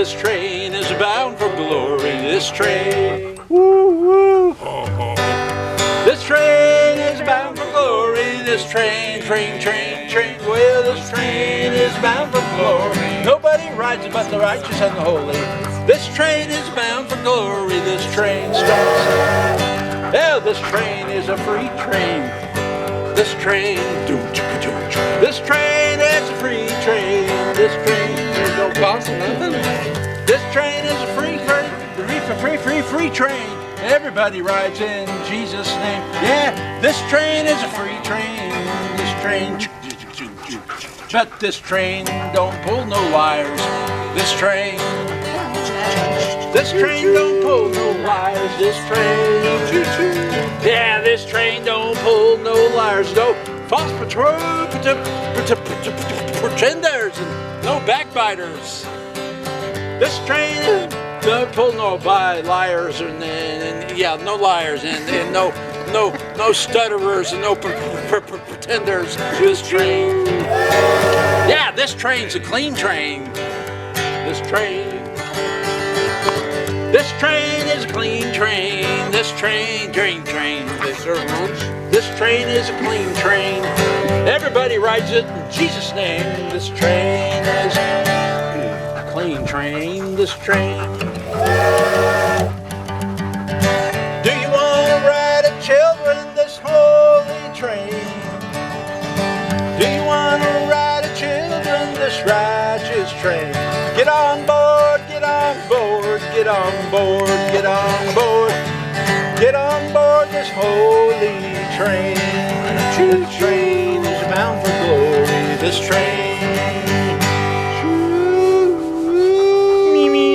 this train is bound for glory. This train, woo, woo. This train is bound for glory. This train, train, train, train. Well, this train is bound for glory. Nobody rides it but the righteous and the holy. This train is bound for glory. This train starts. Oh, this train is a free train. This train, this train is a free train. This train, there's no cost of nothing. This train is a free train. Everybody rides in Jesus' name. Yeah, this train is a free train. This train, but this train don't pull no wires. This train don't pull no wires. This train, yeah, this train don't pull no wires. No false pretenders and no backbiters. This train don't pull no liars and no liars and no stutterers and no pretenders. This train, yeah, this train's a clean train. This train is a clean train. This train. They serve lunch. This train is a clean train. Everybody rides it in Jesus' name. This train is a clean train. This train. Do you want to ride it, children, this holy train? Do you want to ride it, children, this righteous train? Get on board, get on board, get on board, get on board. Get on board this holy train. This train is bound for glory. This train. Me, me.